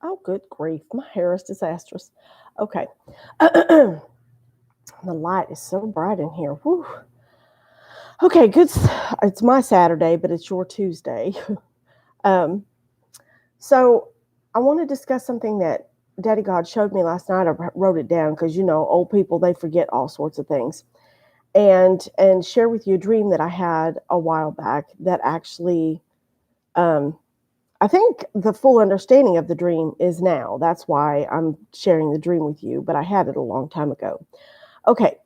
Oh, good grief. My hair is disastrous. Okay. The light is so bright in here. Whew. Okay, good. It's my Saturday, but it's your Tuesday. Um, so I want to discuss something that Daddy God showed me last night. I wrote it down because old people, they forget all sorts of things. And share with you a dream that I had a while back that actually um, I think the full understanding of the dream is now. That's why I'm sharing the dream with you, but I had it a long time ago. Okay,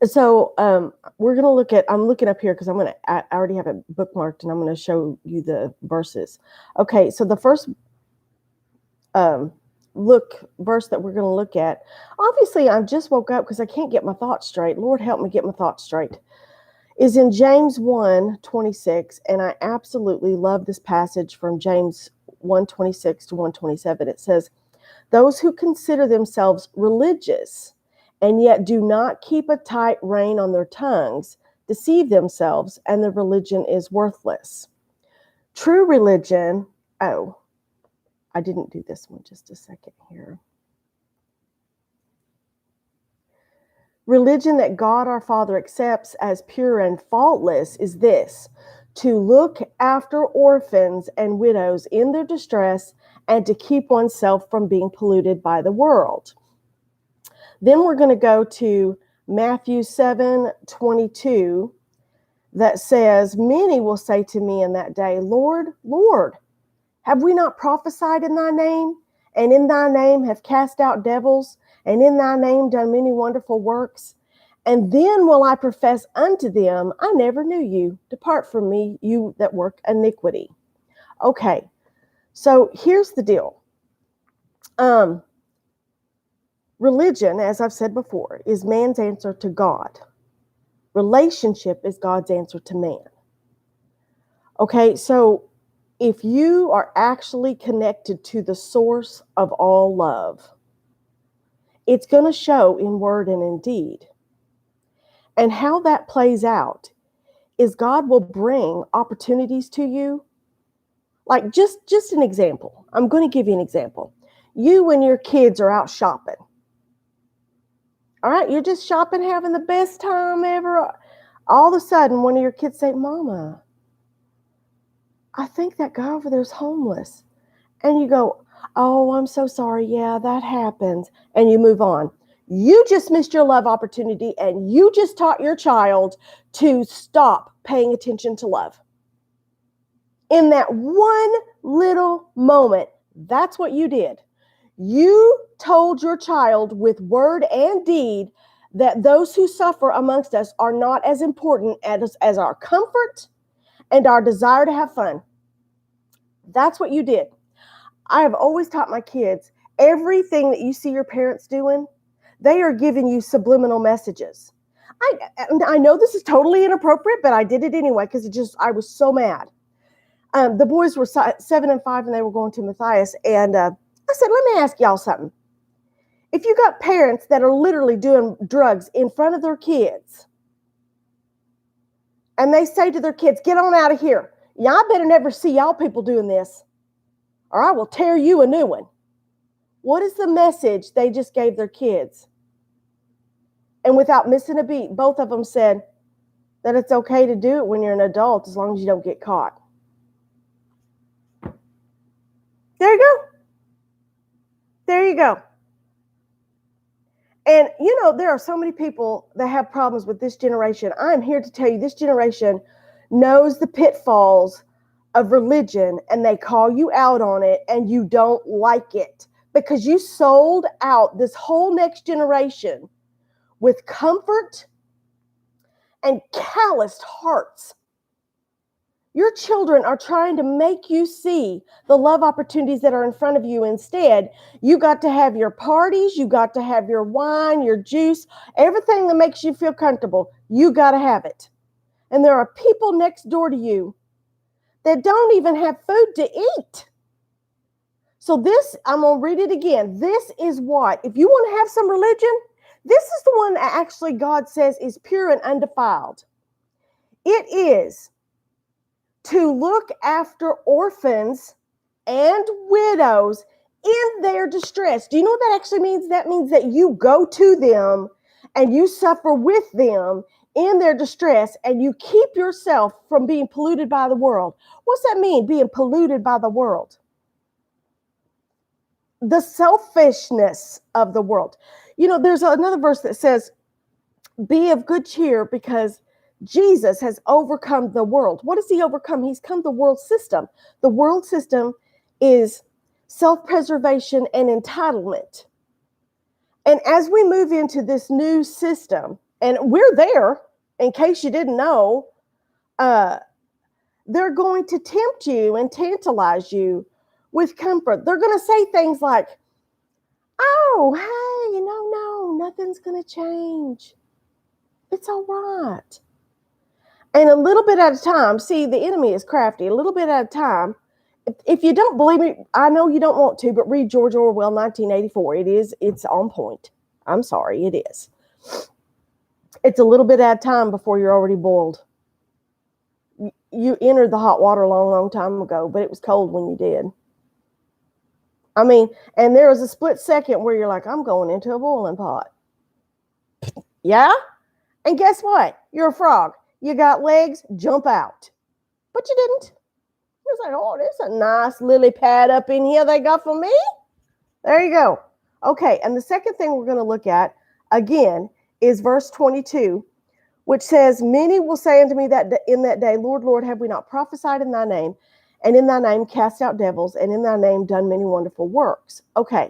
so we're going to I'm looking up here because I already have it bookmarked and I'm going to show you the verses. Okay, so the first um, verse that we're going to look at, obviously, I just woke up because I can't get my thoughts straight. Lord, help me get my thoughts straight. Is in James 1:26, and I absolutely love this passage from James 1:26 to 1:27. It says, "Those who consider themselves religious and yet do not keep a tight rein on their tongues deceive themselves, and their religion is worthless." True religion, oh, I didn't do this one, just a second here. Religion that God our Father accepts as pure and faultless is this: to look after orphans and widows in their distress and to keep oneself from being polluted by the world. Then we're going to go to Matthew 7:22 that says, "Many will say to me in that day, Lord, Lord, have we not prophesied in thy name? And in thy name have cast out devils? And in thy name done many wonderful works? And then will I profess unto them, I never knew you. Depart from me, you that work iniquity." Okay, so here's the deal. Religion, as I've said before, is man's answer to God. Relationship is God's answer to man. Okay, so if you are actually connected to the source of all love, it's going to show in word and in deed. And how that plays out is God will bring opportunities to you. Like just an example. I'm going to give you an example. You and your kids are out shopping. All right, you're just shopping, having the best time ever. All of a sudden, one of your kids say, "Mama, I think that guy over there is homeless." And you go, "Oh, I'm so sorry. Yeah, that happens." And you move on. You just missed your love opportunity and you just taught your child to stop paying attention to love. In that one little moment, that's what you did. You told your child with word and deed that those who suffer amongst us are not as important as our comfort and our desire to have fun. That's what you did. I have always taught my kids, everything that you see your parents doing, they are giving you subliminal messages. I know this is totally inappropriate, but I did it anyway because I was so mad. The boys were 7 and 5 and they were going to Matthias. And I said, "Let me ask y'all something. If you got parents that are literally doing drugs in front of their kids and they say to their kids, 'Get on out of here. Yeah, I better never see y'all people doing this or I will tear you a new one.'" What is the message they just gave their kids? And without missing a beat, both of them said that it's okay to do it when you're an adult as long as you don't get caught. There you go. There you go. And there are so many people that have problems with this generation. I'm here to tell you, this generation knows the pitfalls of religion and they call you out on it and you don't like it because you sold out this whole next generation with comfort and calloused hearts. Your children are trying to make you see the love opportunities that are in front of you. Instead, you got to have your parties, you got to have your wine, your juice, everything that makes you feel comfortable. You got to have it. And there are people next door to you that don't even have food to eat. So this, I'm going to read it again. This is what, if you want to have some religion, this is the one that actually God says is pure and undefiled. It is to look after orphans and widows in their distress. Do you know what that actually means? That means that you go to them and you suffer with them in their distress, and you keep yourself from being polluted by the world. What's that mean, being polluted by the world? The selfishness of the world. You know, there's another verse that says, be of good cheer because Jesus has overcome the world. What has he overcome? He's come the world system. The world system is self-preservation and entitlement. And as we move into this new system, and we're there, in case you didn't know, they're going to tempt you and tantalize you with comfort. They're going to say things like, oh, hey, no, nothing's going to change. It's all right. And a little bit at a time, see, the enemy is crafty. A little bit at a time. If you don't believe me, I know you don't want to, but read George Orwell, 1984. It's on point. I'm sorry, it is. It's a little bit at a time before you're already boiled. You entered the hot water a long time ago, but it was cold when you did. I mean, and there was a split second where you're like, I'm going into a boiling pot. Yeah? And guess what? You're a frog. You got legs, jump out. But you didn't. It's like, oh, there's a nice lily pad up in here they got for me. There you go. Okay, and the second thing we're going to look at, again, is verse 22, which says, many will say unto me that in that day, Lord, Lord, have we not prophesied in thy name, and in thy name cast out devils, and in thy name done many wonderful works? Okay.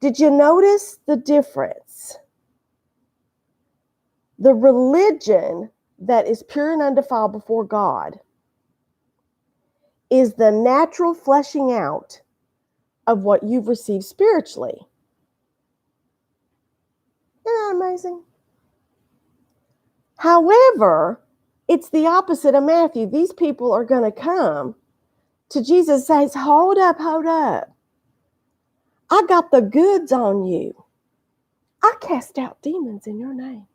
Did you notice the difference? The religion that is pure and undefiled before God is the natural fleshing out of what you've received spiritually. Isn't that amazing? However, it's the opposite of Matthew. These people are going to come to Jesus and say, hold up. I got the goods on you. I cast out demons in your name.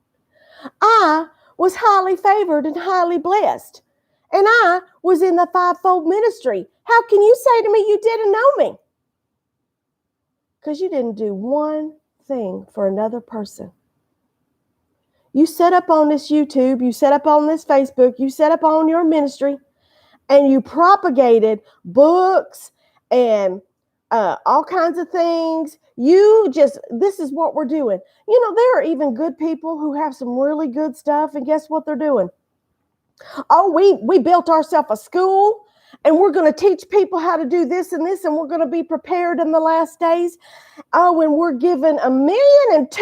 I was highly favored and highly blessed. And I was in the fivefold ministry. How can you say to me you didn't know me? Because you didn't do one thing for another person. You set up on this YouTube, you set up on this Facebook, you set up on your ministry, and you propagated books and all kinds of things. This is what we're doing. You know, there are even good people who have some really good stuff, and guess what they're doing? Oh, we built ourselves a school, and we're going to teach people how to do this, and we're going to be prepared in the last days. Oh, and we're giving $1 million and $2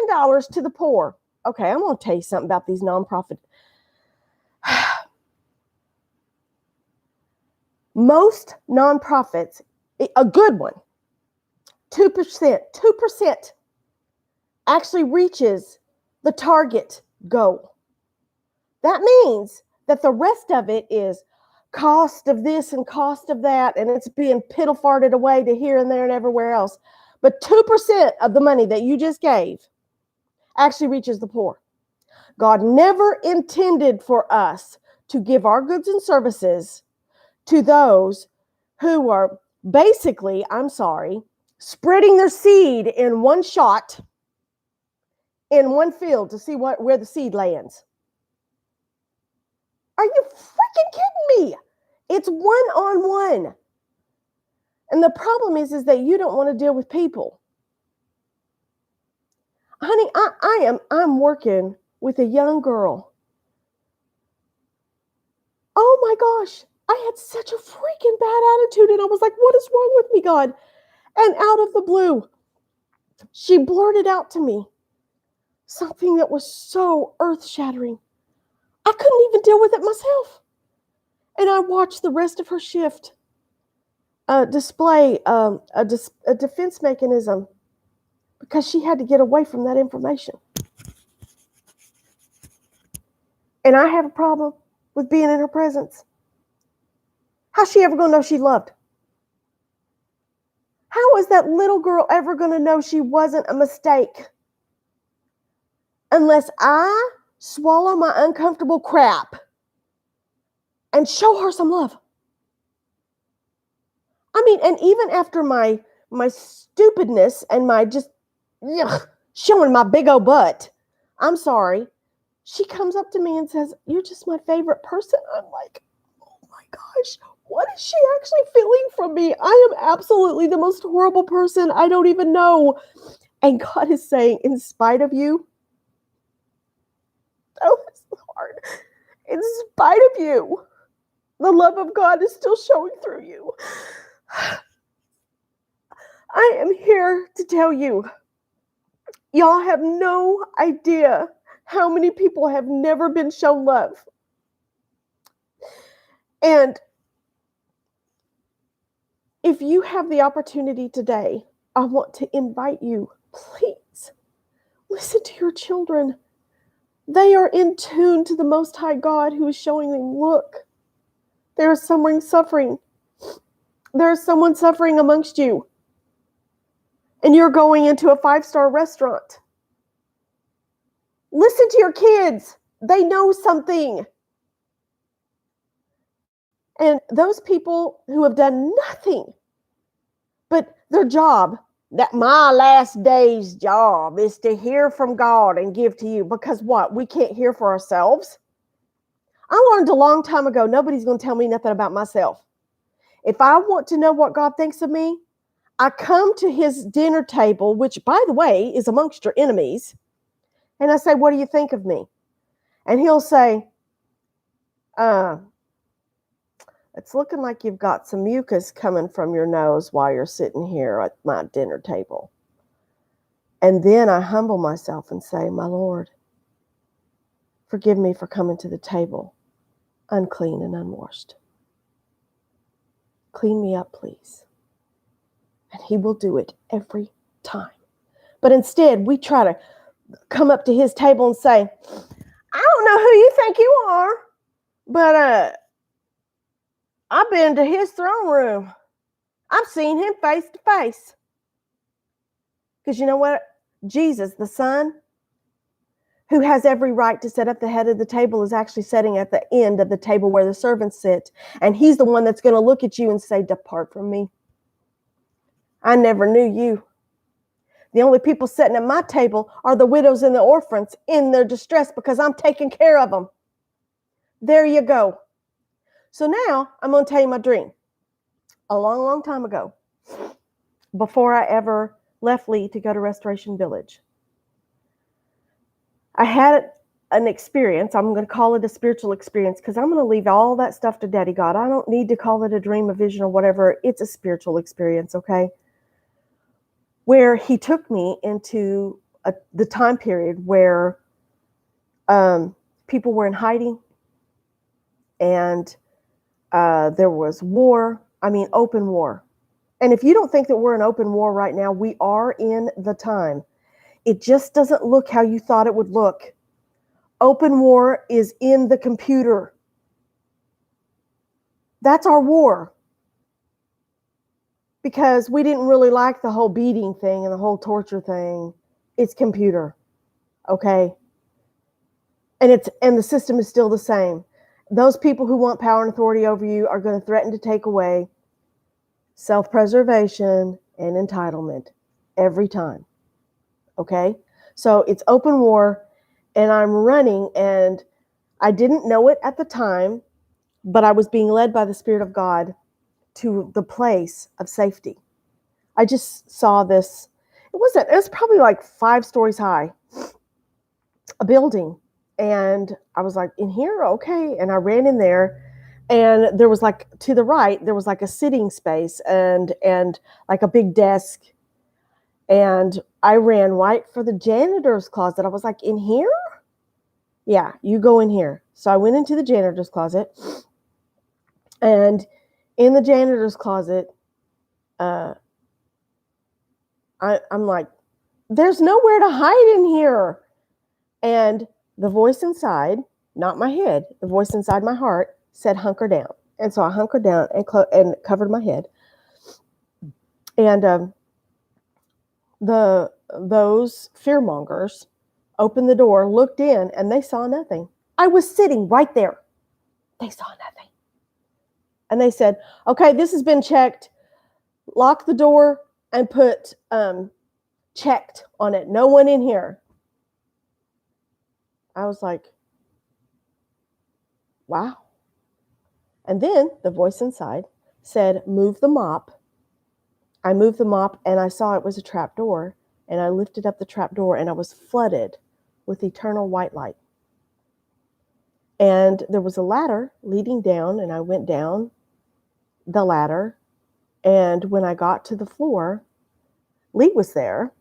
million to the poor. Okay, I'm going to tell you something about these nonprofit. Most nonprofits, a good one, 2% actually reaches the target goal. That means that the rest of it is cost of this and cost of that, and it's being piddle-farted away to here and there and everywhere else. But 2% of the money that you just gave actually reaches the poor. God never intended for us to give our goods and services to those who are basically, spreading their seed in one shot, in one field to see where the seed lands. Are you freaking kidding me? It's one-on-one. And the problem is that you don't want to deal with people. Honey, I'm working with a young girl. Oh my gosh, I had such a freaking bad attitude, and I was like, what is wrong with me, God? And out of the blue, she blurted out to me something that was so earth-shattering. I couldn't even deal with it myself. And I watched the rest of her shift display a defense mechanism because she had to get away from that information. And I have a problem with being in her presence. How's she ever going to know she loved? How is that little girl ever going to know she wasn't a mistake? Unless I swallow my uncomfortable crap and show her some love. I mean, and even after my stupidness and my just showing my big old butt, I'm sorry, she comes up to me and says, "You're just my favorite person." I'm like, oh my gosh, what is she actually feeling from me? I am absolutely the most horrible person. I don't even know. And God is saying, in spite of you, oh, it's hard. In spite of you, the love of God is still showing through you. I am here to tell you, y'all have no idea how many people have never been shown love. And if you have the opportunity today, I want to invite you, please, listen to your children. They are in tune to the Most High God who is showing them, look, there is someone suffering. There is someone suffering amongst you. And you're going into a 5-star restaurant. Listen to your kids. They know something. And those people who have done nothing but their job, that my last day's job is to hear from God and give to you. Because what? We can't hear for ourselves. I learned a long time ago, nobody's going to tell me nothing about myself. If I want to know what God thinks of me, I come to his dinner table, which, by the way, is amongst your enemies. And I say, what do you think of me? And he'll say, it's looking like you've got some mucus coming from your nose while you're sitting here at my dinner table. And then I humble myself and say, my Lord, forgive me for coming to the table unclean and unwashed. Clean me up, please. And he will do it every time. But instead, we try to come up to his table and say, I don't know who you think you are, but I've been to his throne room. I've seen him face to face. Because you know what? Jesus, the Son, who has every right to sit at the head of the table, is actually sitting at the end of the table where the servants sit. And he's the one that's going to look at you and say, depart from me. I never knew you. The only people sitting at my table are the widows and the orphans in their distress because I'm taking care of them. There you go. So now I'm going to tell you my dream. A long, long time ago, before I ever left Lee to go to Restoration Village, I had an experience. I'm going to call it a spiritual experience because I'm going to leave all that stuff to Daddy God. I don't need to call it a dream, a vision, or whatever. It's a spiritual experience, okay? Where he took me into the time period where people were in hiding and there was war. I mean, open war. And if you don't think that we're in open war right now, we are in the time. It just doesn't look how you thought it would look. Open war is in the computer. That's our war. Because we didn't really like the whole beating thing and the whole torture thing. It's computer. Okay? And the system is still the same. Those people who want power and authority over you are going to threaten to take away self-preservation and entitlement every time. Okay? So it's open war, and I'm running, and I didn't know it at the time, but I was being led by the Spirit of God to the place of safety. I just saw this. It was probably like 5 stories high, a building. And I was like, in here? Okay. And I ran in there, and there was like, to the right, there was like a sitting space and like a big desk. And I ran right for the janitor's closet. I was like, in here? Yeah, you go in here. So I went into the janitor's closet, and in the janitor's closet, I'm like, there's nowhere to hide in here. And the voice inside, not my head, the voice inside my heart said, hunker down. And so I hunkered down and covered my head. And those fearmongers opened the door, looked in, and they saw nothing. I was sitting right there. They saw nothing. And they said, okay, this has been checked. locked the door, and put checked on it. No one in here. I was like, wow. And then the voice inside said, move the mop. I moved the mop and I saw it was a trap door, and I lifted up the trap door and I was flooded with eternal white light. And there was a ladder leading down, and I went down the ladder. And when I got to the floor, Lee was there,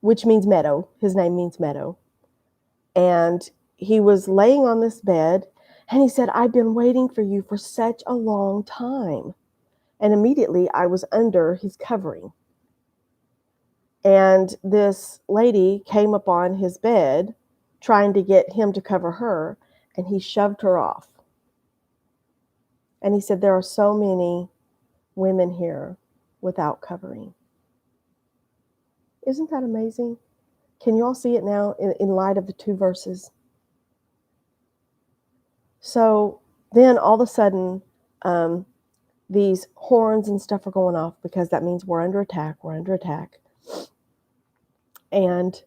which means meadow. His name means meadow. And he was laying on this bed, and he said, I've been waiting for you for such a long time. And immediately I was under his covering. And this lady came up on his bed trying to get him to cover her, and he shoved her off. And he said, there are so many women here without covering. Isn't that amazing? Can you all see it now in light of the two verses? So then all of a sudden, these horns and stuff are going off, because that means we're under attack. We're under attack. And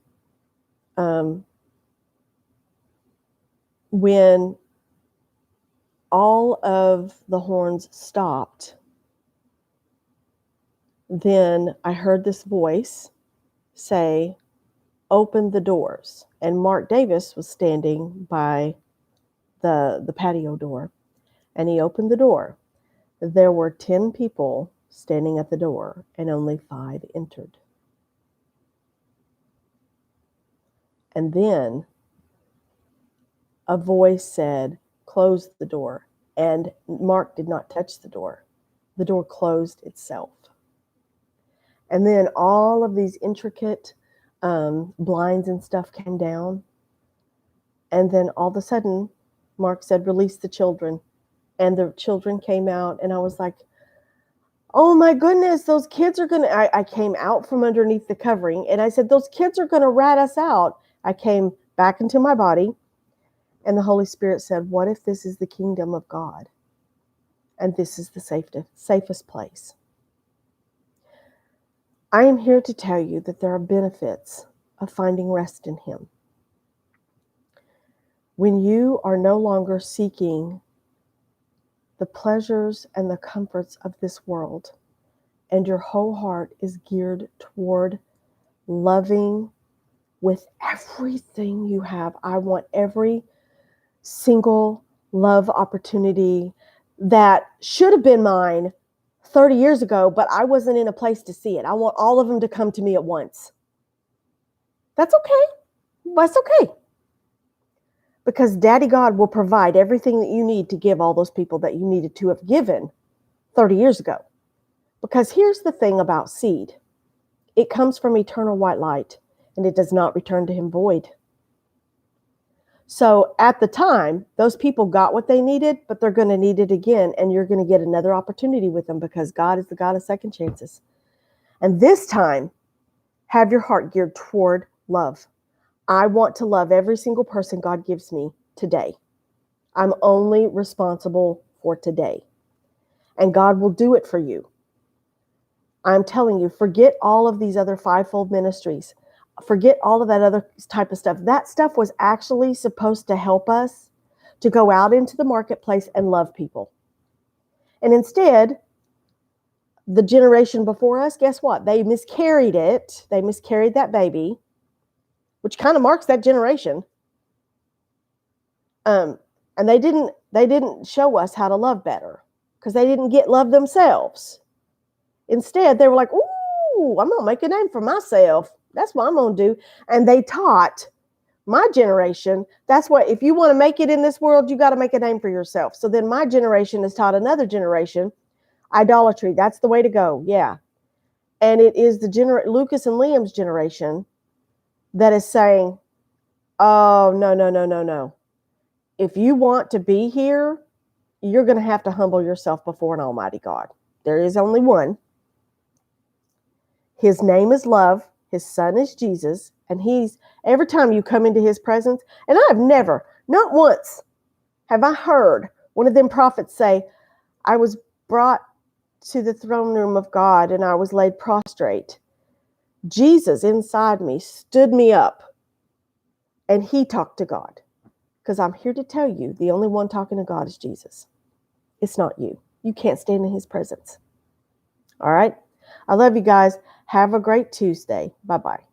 when all of the horns stopped, then I heard this voice say, open the doors. And Mark Davis was standing by the patio door, and he opened the door. There were 10 people standing at the door, and only 5 entered. And then a voice said, close the door. And Mark did not touch the door. The door closed itself. And then all of these intricate blinds and stuff came down. And then all of a sudden, Mark said, release the children. And the children came out, and I was like, oh my goodness, those kids are going to, I came out from underneath the covering, and I said, those kids are going to rat us out. I came back into my body, and the Holy Spirit said, what if this is the kingdom of God? And this is the safest place. I am here to tell you that there are benefits of finding rest in Him. When you are no longer seeking the pleasures and the comforts of this world, and your whole heart is geared toward loving with everything you have. I want every single love opportunity that should have been mine 30 years ago, but I wasn't in a place to see it. I want all of them to come to me at once. That's okay. That's okay. Because Daddy God will provide everything that you need to give all those people that you needed to have given 30 years ago. Because here's the thing about seed. It comes from eternal white light, and it does not return to Him void. So at the time, those people got what they needed, but they're going to need it again, and you're going to get another opportunity with them, because God is the God of second chances. And this time, have your heart geared toward love. I want to love every single person God gives me today. I'm only responsible for today. And God will do it for you. I'm telling you, forget all of these other fivefold ministries. Forget all of that other type of stuff. That stuff was actually supposed to help us to go out into the marketplace and love people. And instead, the generation before us, guess what? They miscarried it. They miscarried that baby, which kind of marks that generation. And they didn't show us how to love better, because they didn't get love themselves. Instead, they were like, ooh, I'm going to make a name for myself. That's what I'm going to do. And they taught my generation, that's what, if you want to make it in this world, you got to make a name for yourself. So then my generation has taught another generation, idolatry. That's the way to go. Yeah. And it is the Lucas and Liam's generation that is saying, oh, no. If you want to be here, you're going to have to humble yourself before an almighty God. There is only one. His name is love. His son is Jesus. And every time you come into His presence, and I've never, not once, have I heard one of them prophets say, I was brought to the throne room of God and I was laid prostrate, Jesus inside me stood me up and he talked to God. Because I'm here to tell you, the only one talking to God is Jesus. It's not you. You can't stand in his presence. All right? I love you guys. Have a great Tuesday. Bye-bye.